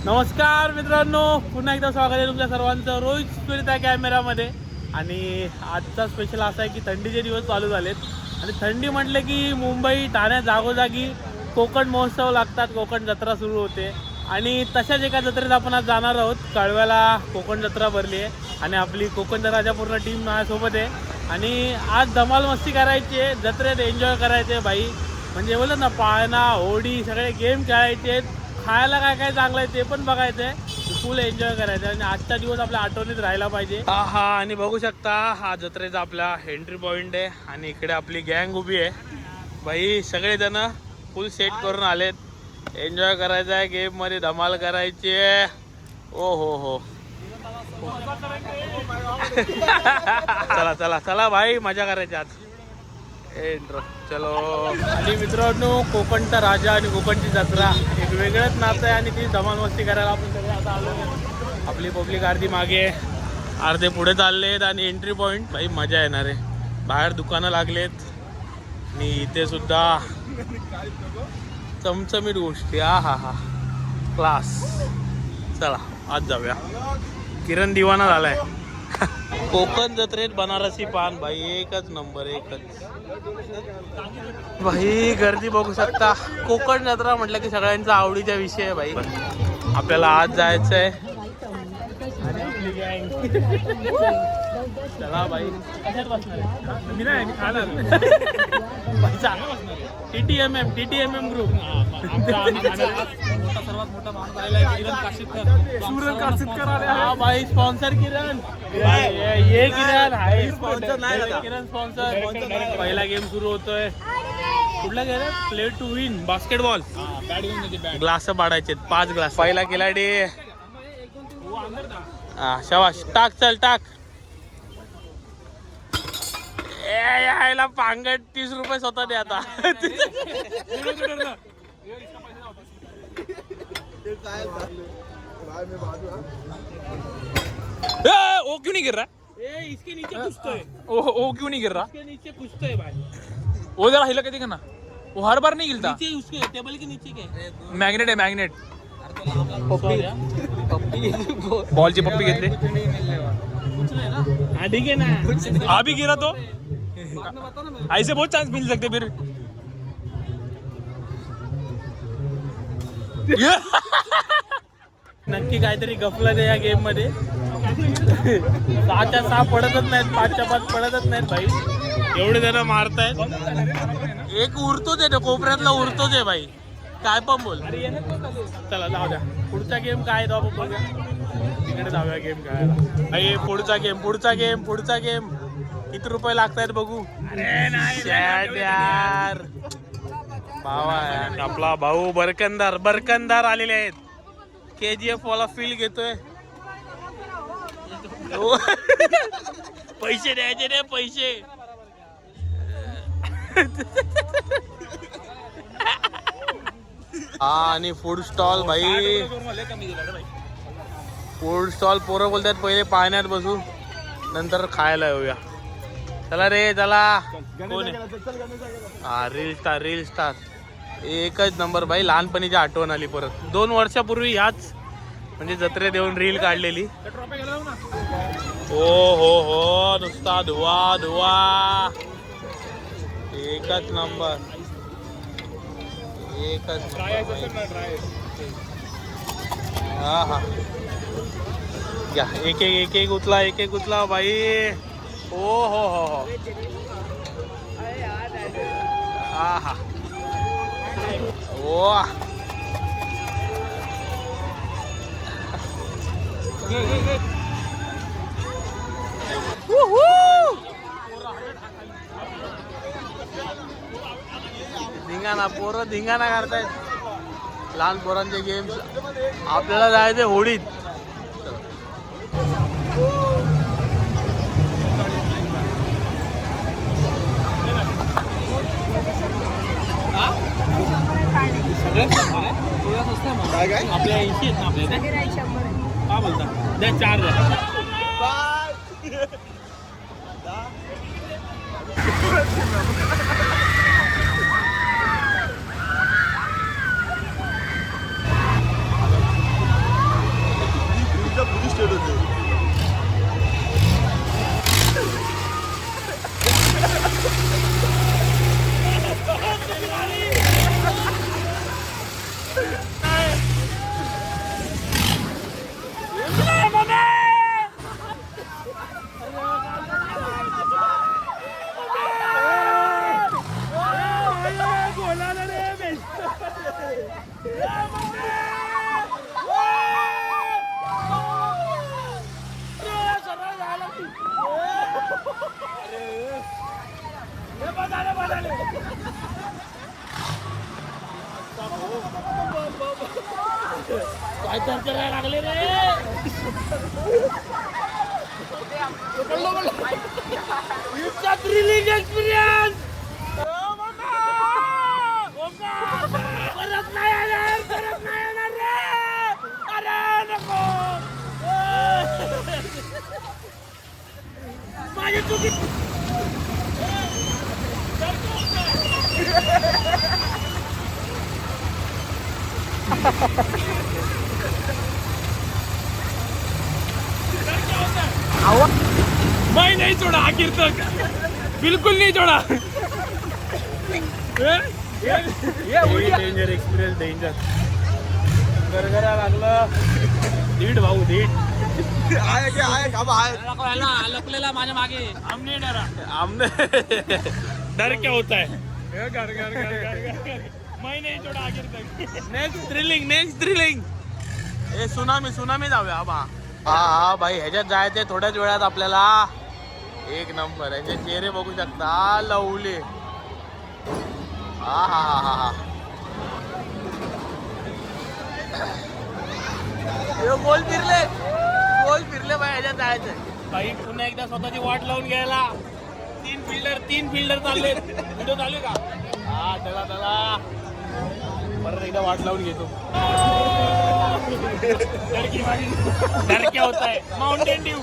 नमस्कार मित्रांनो, पुन्हा एकदा स्वागत आहे तुमच्या सर्वांचं रोहित स्पिरिट आहे कॅमेरामध्ये. आणि आजचा स्पेशल असा आहे की थंडीचे दिवस चालू झालेत आणि थंडी म्हटलं की मुंबई ठाण्यात जागोजागी कोकण महोत्सव लागतात, कोकण जत्रा सुरू होते. आणि तशाच एका जत्रेत आपण आज जाणार आहोत. कळव्याला कोकण जत्रा भरली आहे आणि आपली कोकण जत्राच्या पूर्ण टीम माझ्यासोबत आहे. आणि आज धमाल मस्ती करायची आहे, जत्रेत एन्जॉय करायचे भाई. म्हणजे बोलत ना, पाळणा होडी सगळे गेम खेळायचे, खायला काय काय चांगलं आहे ते पण बघायचं आहे, फुल एन्जॉय करायचं आहे. आणि आजचा दिवस आपल्या आठवणीत राहायला पाहिजे. हा आणि बघू शकता हा जत्रेचा आपला एंट्री पॉईंट आहे आणि इकडे आपली गँग उभी आहे भाई. सगळेजण फुल सेट करून आलेत, एन्जॉय करायचं आहे, गेम मध्ये धमाल करायची आहे. ओ हो चला चला चला भाई, मजा करायची आज. चलो. आणि मित्रांनो, कोकणचा राजा आणि कोकणची जत्रा एक वेगळंच नातं आहे आणि ती धमाल मस्ती करायला आपण सगळे आता आलो. आपली पब्लिक अर्धी मागे अर्धे पुढे चाललेत आणि एंट्री पॉईंट भाई मजा येणार आहे. बाहेर दुकानं लागलेत आणि इथे सुद्धा चमचमीत गोष्टी. हा क्लास. चला आज जाऊया. किरण दिवाना झालाय. कोकण जत्रेत बनारसी पान भाई एकच नंबर, एकच भाई. गर्दी बघू शकता. कोकण जत्रा म्हटलं की सगळ्यांचा आवडीचा विषय आहे भाई. आपल्याला आज जायचं आहे. चला भाई. कशात बसणार आहे? मी नाही, मी खाणार. TTMM group. सर्वात मोठा माणूस आलेला आहे किरण काशीदकर. सूरज काशीदकर आले. हा भाई, स्पॉन्सर किरण. ये किरण आहे स्पॉन्सर. नाही किरण स्पॉन्सर. पहिला गेम सुरू होतोय. कुठला game? Play to win basketball. Glass पाडायचे 5 ग्लास. पहिला खिलाडी. शाबाश. टाक, चल टाक. यायला पांगट 30 रुपये स्वतः दे आता. ओ क्यों नहीं गिर रहा? इसके नीचे कुछ तो है. ओ क्यों नहीं गिर रहा? इसके नीचे कुछ तो है भाई. वो जरा हिला के देखा ना, वो हर बार नहीं गिरता. नीचे उसके टेबल के नीचे क्या है? मॅग्नेट आहे, मॅग्नेट. बॉलची पप्पी घेतली. हाँ ठीक है ना. अभी गिरा तो ऐसे बहुत चांस मिल सकते फिर. नक्की काहीतरी गफलत आहे या गेम मध्ये. 6च्या 6 पडतच नाहीत, 5च्या 5 पडतच नाहीत भाई. एवढे जण मारतायत. एक उरतोच आहे, कोपऱ्यातला उरतोच आहे भाई. काय पण बोल. चला जाऊ द्या. पुढचा गेम काय आहे तो आपण बघूया. तिकडे जाऊया गेम खेळायला. अरे पुढचा गेम. किती रुपये लागतायत बघू. यार भावा, आपला भाऊ बरकंदार आलेले आहेत. KGF वाला फील घेतोय. पैसे द्यायचे रे, पैसे. हा आणि फूड स्टॉल भाई. फूड स्टॉल पोरं बोलतात पहिले पाण्यात बसू, नंतर खायला येऊया. चला रे चला. कोण आहे? हा रील स्टार. एकच नंबर भाई. लहानपणीची आठवण आली परत. 2 वर्षापूर्वी ह्याच म्हणजे जत्रेत येऊन रील काढलेली. हो नुसता धुवा. एकच नंबर. हा घ्या. एक उचला भाई. हो. हा ओ. धिंगाणा करतायत. लहान पोरांचे गेम्स. आपल्याला जायचे होडीत. आपल्या 80 आहेत ना आपल्या. काय बोलता? द्या 4 द्या. काय तर करायला लागले रे. It's a thrilling experience. परत नाही येणार, परत नाही येणार रे. अरे नको. माझी चुकी. मैं नहीं छोड़ा आखिर तक, बिल्कुल नहीं छोड़ा. Danger experience, danger. गरगरा लागलं. दीड भाऊ दीड. लपलेला माझ्या मागे. हमने डरा. आमने डर क्या होता है. घर घर घर घर. मैं नहीं छोड़ा आखिर तक. Next thrilling, next thrilling. ए सुनामी, सुनामी जाऊया बा. हा भाई, ह्याच्यात जायचंय थोड्याच वेळात आपल्याला. एक नंबर. ह्याचे चेहरे बघू शकता, लवले. हा हा हा हा हा. गोल फिरले, गोल फिरले भाई. ह्याच्यात जायचंय भाई. पुन्हा एकदा स्वतःची वाट लावून घ्यायला. तीन फिल्डर चालले. व्हिडिओ चालू का? हा, चला चला. परत एकदा वाट लावून घेतो. डर क्या होता है. Mountain Dew.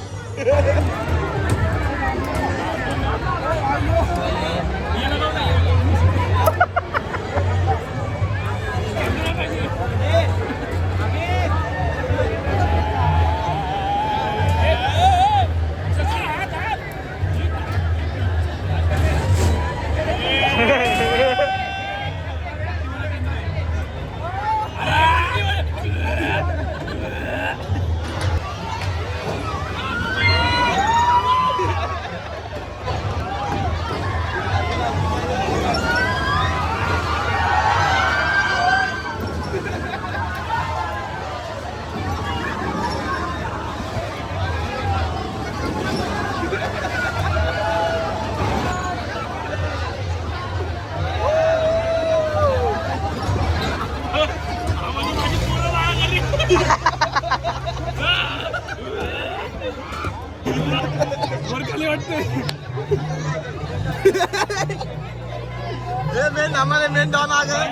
हमारे मेन डॉन आ गए.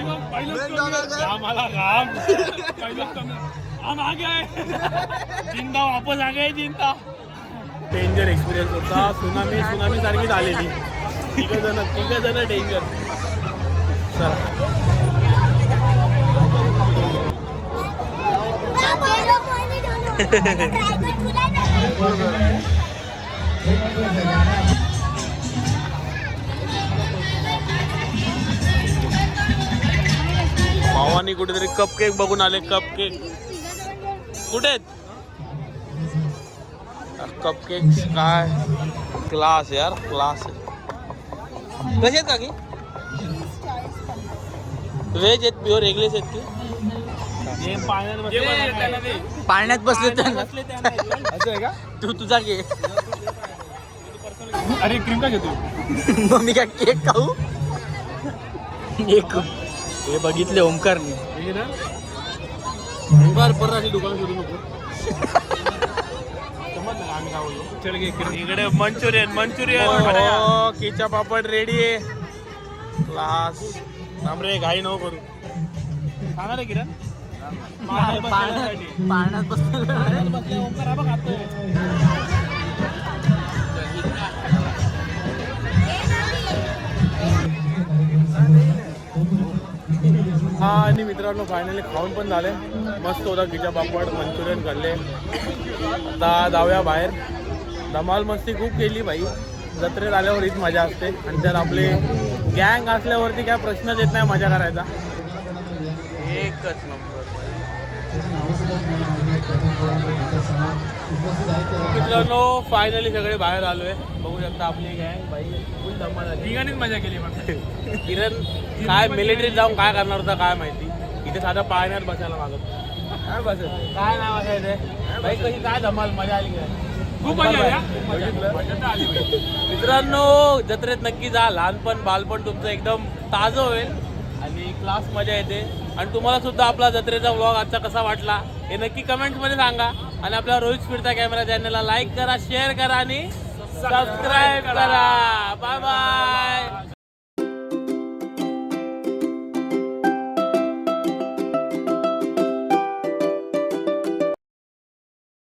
आम्हाला राम. हम आ गए. जिंदा वापस आ गए. जिंदा. डेंजर एक्सपिरियन्स होता. सुनामी सारखीच आलेली. तिघ जण डेंजर. भावानी कुठेतरी कप केक बघून आले. कप केक कुठे आहेत? कप केक काय क्लास यार, क्लास. कसे आहेत का की व्हेज आहेत, प्युअर इंग्लिश आहेत की पाळण्यात बसले बसले असं आहे का? तू तुझा घे. अरे क्रीम का घेतो? मग मी काय केक खाऊ? एक हे बघितले ओमकारने. दुकान शोधू नको. आम्ही काय बोललो. चल घे इकडे मंचुरियन किचा पापड रेडी आहे. क्लास. थांबरे घाई नको करू. सांगा रे किरण. पाळण्यात बसले. ओंकार बघ खातोय. हा आणि मित्रांनो फायनली खाऊन पण झाले. मस्त होता किचा पापड, मंचुरियन खाल्ले. आता जाऊया बाहेर. धमाल मस्ती खूप केली भाई. जत्रेत आल्यावर हीच मजा असते. आणि त्यात आपले गँग असल्यावरती काय प्रश्नच येत नाही मजा करायचा. एकच नंबर. मित्रांनो फायनली सगळे बाहेर आलोय. बघू शकता आपली गँग भाई फुल धमाल झाली. तिघांनीच मजा केली. मग किरण काय मिलिटरीत जाऊन काय करणार होता काय माहिती. इथे साधं पाळण्यात बसायला मागत काय नाव आहे ते बाई कशी काय धमाल मजा आली काय खूप मजा आली हा. बघितलं? मजा तर आली बाई. मित्रांनो जत्रेत नक्की जा लहानपण बालपण तुमचं एकदम ताजं होईल आणि क्लास मजा येते आणि तुम्हाला सुद्धा आपला जत्रेचा व्लॉग आजचा कसा वाटला हे नक्की कमेंट्समध्ये सांगा आणि आपल्या रोहित फिरता कॅमेरा चॅनलला लाईक करा शेअर करा आणि सबस्क्राईब करा बाय बाय